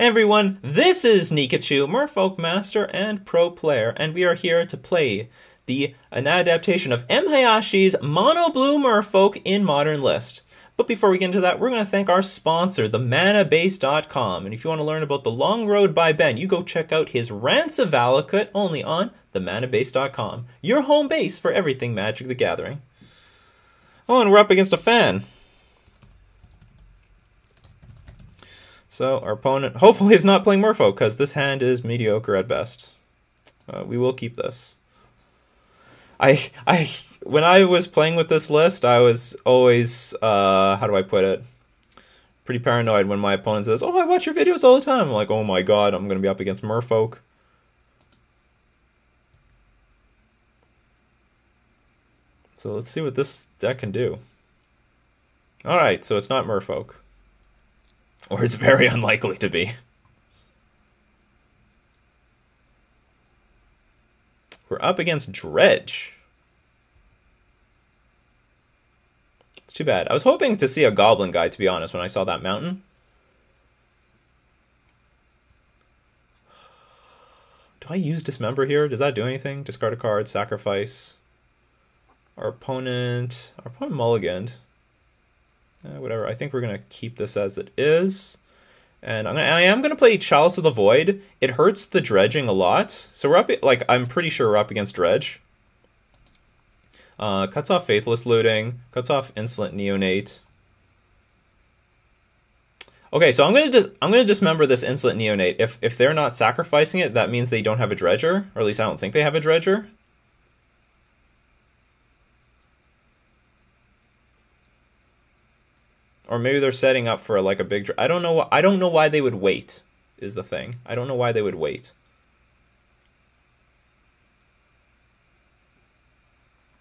Hey everyone, this is Nikachu, Merfolk Master and Pro Player, and we are here to play an adaptation of M. Hayashi's Mono Blue Merfolk in Modern List. But before we get into that, we're going to thank our sponsor, themanabase.com. And if you want to learn about The Long Road by Ben, you go check out his Rants of Valakut only on themanabase.com. Your home base for everything Magic the Gathering. Oh, and we're up against a fan. So our opponent hopefully is not playing Merfolk, because this hand is mediocre at best. We will keep this. When I was playing with this list, I was always, how do I put it? Pretty paranoid when my opponent says, "Oh, I watch your videos all the time." I'm like, oh my god, I'm going to be up against Merfolk. So let's see what this deck can do. Alright, so it's not Merfolk. Or it's very unlikely to be. We're up against Dredge. It's too bad. I was hoping to see a Goblin guy, to be honest, when I saw that mountain. Do I use Dismember here? Does that do anything? Discard a card, sacrifice. Our opponent mulliganed. Whatever. I think we're gonna keep this as it is, and I am gonna play Chalice of the Void. It hurts the dredging a lot, so we're up. I'm pretty sure we're up against Dredge. Cuts off Faithless Looting. Cuts off Insolent Neonate. Okay, so I'm gonna dismember this Insolent Neonate. If they're not sacrificing it, that means they don't have a Dredger, or at least I don't think they have a Dredger. Or maybe they're setting up for like a big. I don't know. I don't know why they would wait. Is the thing. I don't know why they would wait.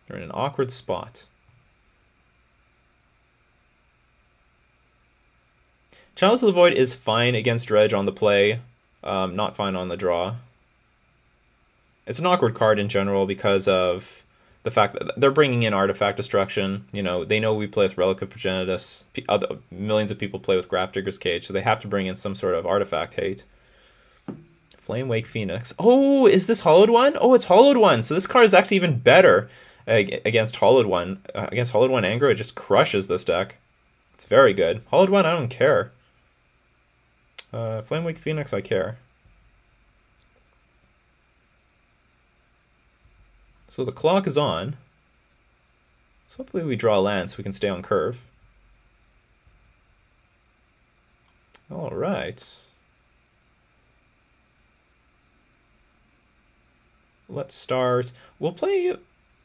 They're in an awkward spot. Chalice of the Void is fine against Dredge on the play. Not fine on the draw. It's an awkward card in general because of the fact that they're bringing in artifact destruction. You know, they know we play with Relic of Progenitus. Millions of people play with Grafdigger's Cage, so they have to bring in some sort of artifact hate. Flamewake Phoenix. Oh, is this Hollowed One? Oh, it's Hollowed One. So this card is actually even better against Hollowed One. Against Hollowed One Aggro, it just crushes this deck. It's very good. Hollowed One, I don't care. Flamewake Phoenix, I care. So the clock is on. So hopefully we draw a land so we can stay on curve. All right. Let's start. We'll play,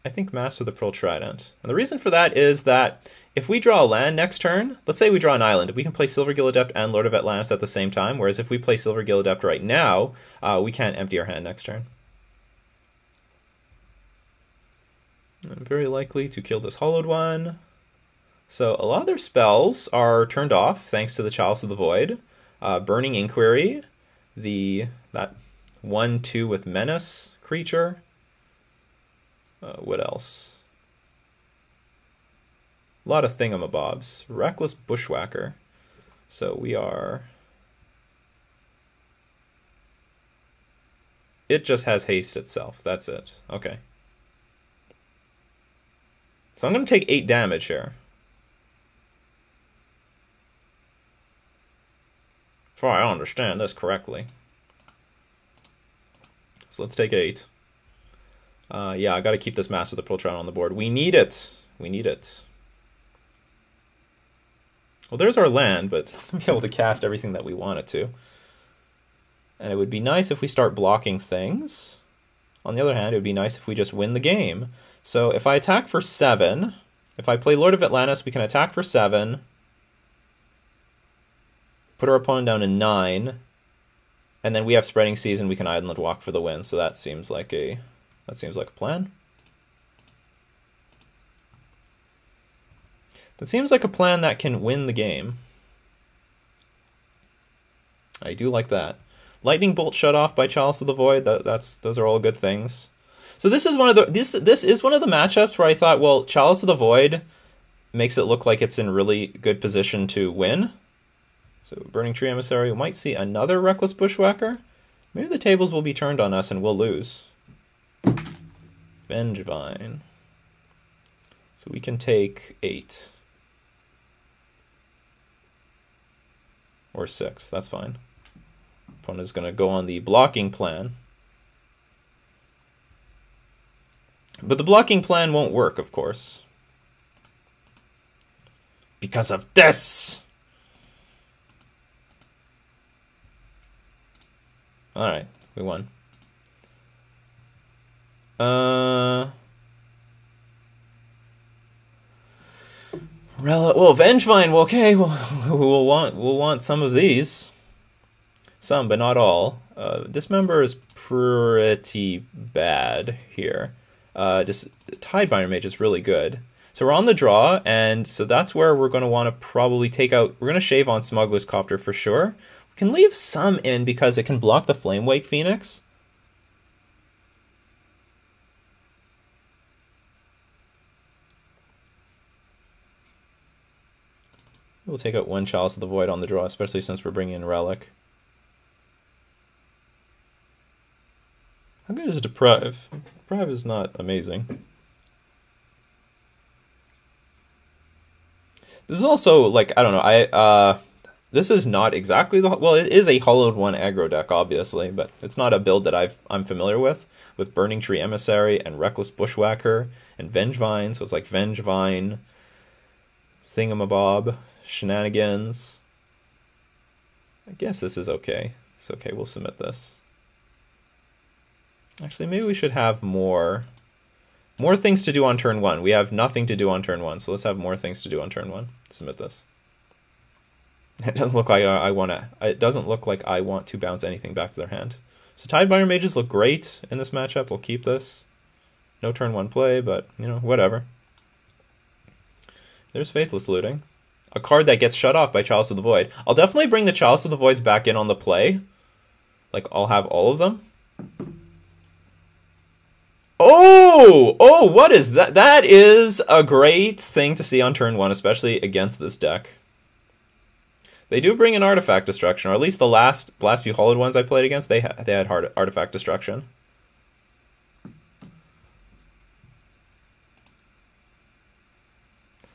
I think, Master of the Pearl Trident. And the reason for that is that if we draw a land next turn, let's say we draw an island, we can play Silvergill Adept and Lord of Atlantis at the same time, whereas if we play Silvergill Adept right now, we can't empty our hand next turn. I'm very likely to kill this Hollowed One. So a lot of their spells are turned off thanks to the Chalice of the Void. Burning Inquiry, that 1/2 with Menace creature. What else? A lot of thingamabobs. Reckless Bushwhacker. So we are... It just has haste itself. That's it. Okay. So I'm going to take 8 damage here. If I understand this correctly. So let's take 8. Yeah, I got to keep this Master of the Pearl Trident on the board. We need it. We need it. Well, there's our land, but I'm going to be able to cast everything that we want it to. And it would be nice if we start blocking things. On the other hand, it would be nice if we just win the game. So if I attack for 7, if I play Lord of Atlantis, we can attack for 7, put our opponent down to 9, and then we have Spreading Seas and we can Island Walk for the win. So that seems like a plan. That seems like a plan that can win the game. I do like that. Lightning Bolt shut off by Chalice of the Void. Those are all good things. So this is one of the this is one of the matchups where I thought, well, Chalice of the Void makes it look like it's in really good position to win. So Burning Tree Emissary, we might see another Reckless Bushwhacker. Maybe the tables will be turned on us and we'll lose. Vengevine. So we can take 8. Or 6, that's fine. Opponent's going to go on the blocking plan. But the blocking plan won't work, of course. Because of this! Alright, we won. Well, Vengevine, well, okay, we'll want some of these. Some, but not all. Dismember is pretty bad here. Just Tidebinder Mage is really good. So we're on the draw, and so that's where we're going to want to probably take out... We're going to shave on Smuggler's Copter for sure. We can leave some in because it can block the Flamewake Phoenix. We'll take out one Chalice of the Void on the draw, especially since we're bringing in Relic. How good is Deprive? Deprive is not amazing. This is also, like, I don't know, this is not exactly the... Well, it is a Hollowed One aggro deck, obviously, but it's not a build that I'm familiar with Burning Tree Emissary and Reckless Bushwhacker and Vengevine, so it's like Vengevine, Thingamabob, Shenanigans. I guess this is okay. It's okay, we'll submit this. Actually, maybe we should have more things to do on turn 1. We have nothing to do on turn 1, so let's have more things to do on turn 1. Submit this. It doesn't look like it doesn't look like I want to bounce anything back to their hand. So Tidebinder Mages look great in this matchup. We'll keep this. No turn 1 play, but you know, whatever. There's Faithless Looting. A card that gets shut off by Chalice of the Void. I'll definitely bring the Chalice of the Voids back in on the play. Like, I'll have all of them. Oh, what is that? That is a great thing to see on turn 1, especially against this deck. They do bring in Artifact Destruction, or at least the last few Hollowed Ones I played against, they had hard Artifact Destruction.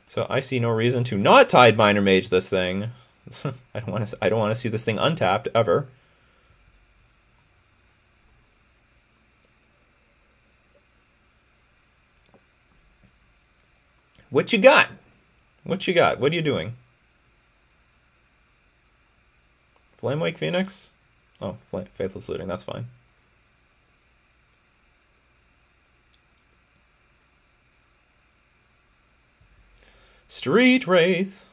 So I see no reason to not Tidebinder Mage this thing. I don't want to see this thing untapped ever. What you got? What you got? What are you doing? Flamewake Phoenix? Oh, Faithless Looting, that's fine. Street Wraith.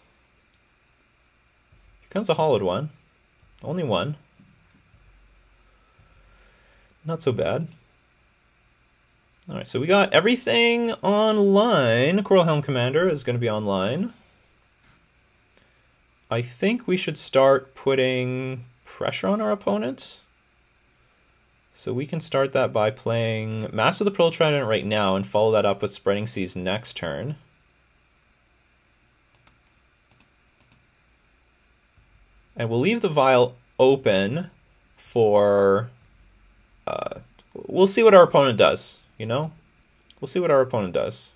Here comes a Hollowed One. Only one. Not so bad. Alright, so we got everything online. Coral Helm Commander is going to be online. I think we should start putting pressure on our opponent. So we can start that by playing Master of the Pearl Trident right now and follow that up with Spreading Seas next turn. And we'll leave the Vial open for... we'll see what our opponent does, you know? We'll see what our opponent does.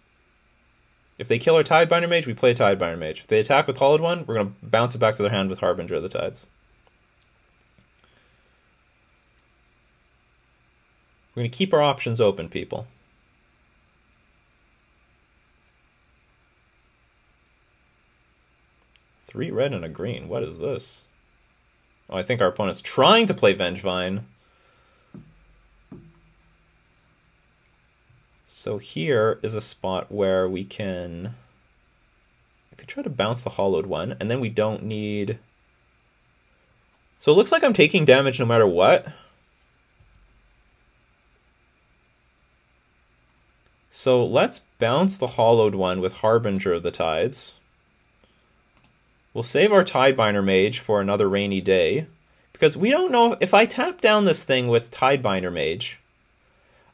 If they kill our Tidebinder Mage, we play Tidebinder Mage. If they attack with Hollowed One, we're going to bounce it back to their hand with Harbinger of the Tides. We're going to keep our options open, people. Three red and a green. What is this? Oh, I think our opponent's trying to play Vengevine. So here is a spot where we can... I could try to bounce the Hollowed One, and then we don't need... So it looks like I'm taking damage no matter what. So let's bounce the Hollowed One with Harbinger of the Tides. We'll save our Tidebinder Mage for another rainy day, because we don't know if I tap down this thing with Tidebinder Mage,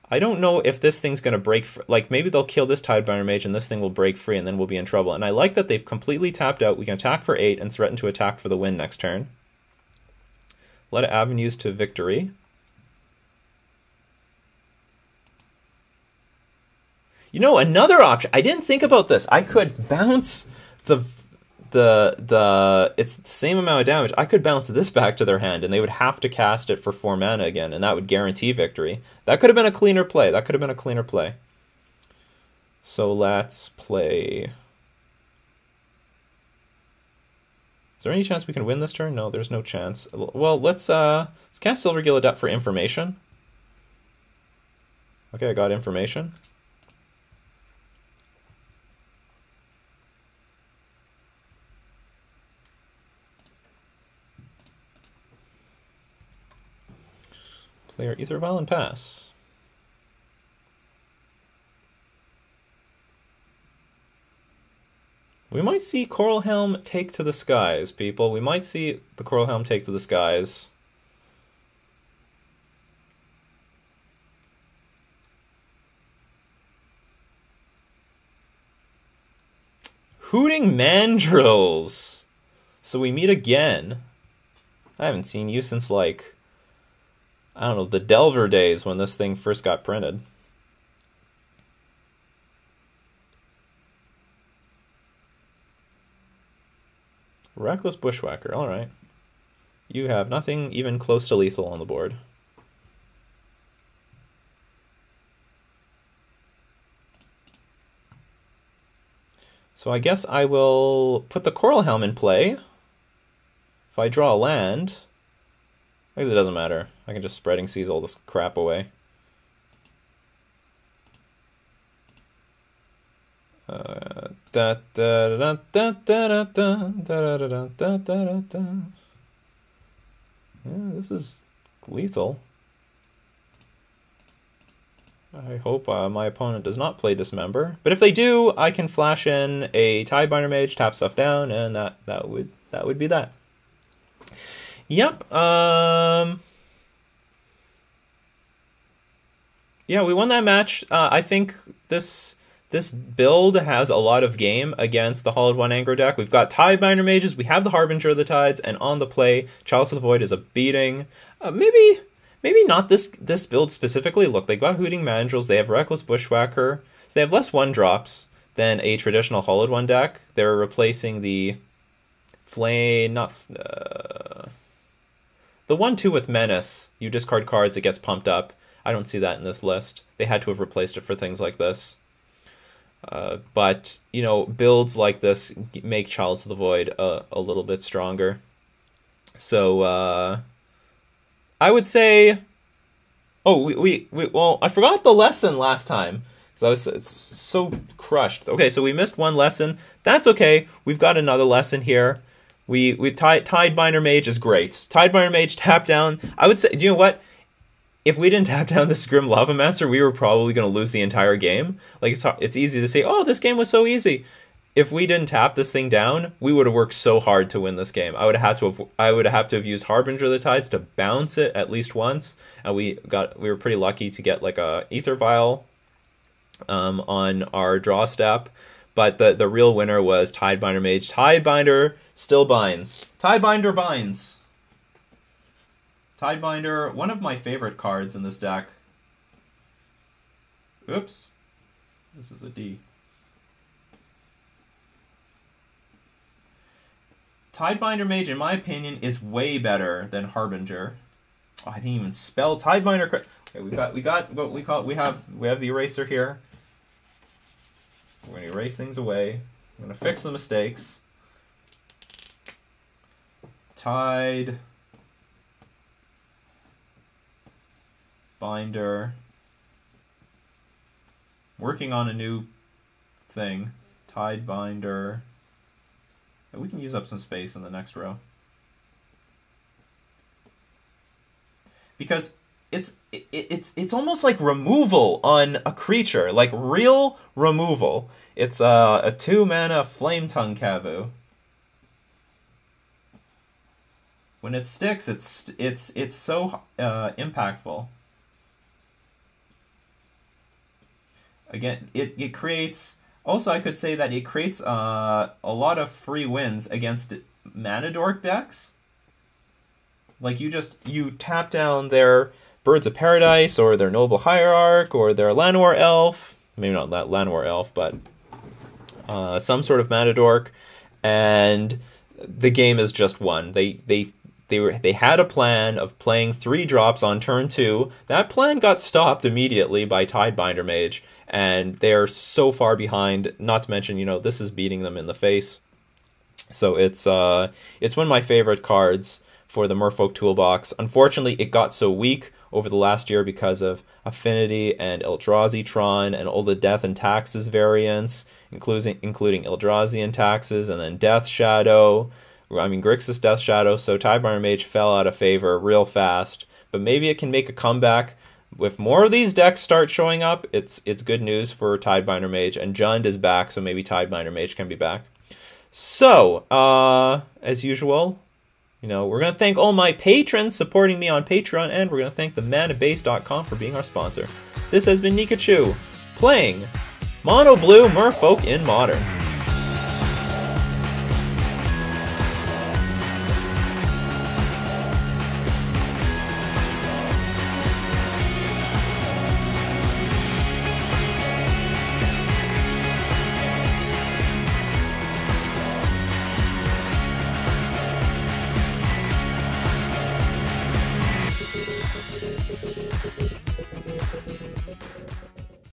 I don't know if this thing's going to break. Like, maybe they'll kill this Tidebinder Mage and this thing will break free and then we'll be in trouble. And I like that they've completely tapped out. We can attack for 8 and threaten to attack for the win next turn. A lot of avenues to victory. You know, another option. I didn't think about this. I could bounce it's the same amount of damage. I could bounce this back to their hand and they would have to cast it for 4 mana again, and that would guarantee victory. That could have been a cleaner play. So let's play. Is there any chance we can win this turn? No, there's no chance. Well, let's cast Silvergill Adept for information. Okay, I got information. Play our Ether Vial and pass. We might see Coral Helm take to the skies, people. We might see the Coral Helm take to the skies. Hooting Mandrills! So we meet again. I haven't seen you since, like, I don't know, the Delver days when this thing first got printed. Reckless Bushwhacker, alright. You have nothing even close to lethal on the board. So I guess I will put the Coral Helm in play. If I draw a land, I guess it doesn't matter. I can just Spreading Seas all this crap away. Yeah, this is lethal. I hope my opponent does not play Dismember. But if they do, I can flash in a Tidebinder Mage, tap stuff down, and that would be that. Yep. Yeah, we won that match. I think this build has a lot of game against the Hollowed One Aggro deck. We've got Tidebinder Mages, we have the Harbinger of the Tides, and on the play, Chalice of the Void is a beating. Maybe not this build specifically. Look, they got Hooting Mandrills, they have Reckless Bushwhacker, so they have less 1-drops than a traditional Hollowed One deck. They're replacing the Flame, the 1/2 with Menace. You discard cards, it gets pumped up. I don't see that in this list. They had to have replaced it for things like this. But, you know, builds like this make Chalice of the Void a little bit stronger. So, I would say... Oh, well, I forgot the lesson last time, because I was so crushed. Okay, so we missed one lesson. That's okay. We've got another lesson here. Tidebinder Mage is great. Tidebinder Mage, tap down. I would say, you know what? If we didn't tap down this Grim Lavamancer, we were probably going to lose the entire game. Like, it's easy to say, oh, this game was so easy. If we didn't tap this thing down, we would have worked so hard to win this game. I would have to have used Harbinger of the Tides to bounce it at least once, and we were pretty lucky to get like a Ether Vial on our draw step. But the real winner was Tidebinder Mage. Tidebinder still binds. Tidebinder binds. Tidebinder, one of my favorite cards in this deck. Oops. This is a D. Tidebinder Mage, in my opinion, is way better than Harbinger. Oh, I didn't even spell Tidebinder. Okay, we got what we have the eraser here. We're gonna erase things away. I'm gonna fix the mistakes. Binder. Working on a new thing. Tidebinder. We can use up some space in the next row. Because it's almost like removal on a creature, like real removal. It's a 2-mana Flame Tongue Kavu. When it sticks, it's so impactful. again, it creates. Also, I could say that it creates a lot of free wins against mana dork decks. Like you tap down their Birds of Paradise or their Noble Hierarch or their Llanowar Elf. Maybe not that Llanowar Elf, but some sort of mana dork, and the game is just won. They had a plan of playing 3 drops on turn 2. That plan got stopped immediately by Tidebinder Mage, and they're so far behind. Not to mention, this is beating them in the face. So it's one of my favorite cards for the Merfolk toolbox. Unfortunately, it got so weak over the last year because of Affinity and Eldrazi Tron and all the Death and Taxes variants, including Eldrazi Taxes and then Death Shadow. Grixis Death Shadow. So Tidebinder Mage fell out of favor real fast. But maybe it can make a comeback. If more of these decks start showing up, it's good news for Tidebinder Mage. And Jund is back, so maybe Tidebinder Mage can be back. So, as usual, we're going to thank all my patrons supporting me on Patreon, and we're going to thank the manabase.com for being our sponsor. This has been Nikachu, playing Mono Blue Merfolk in Modern.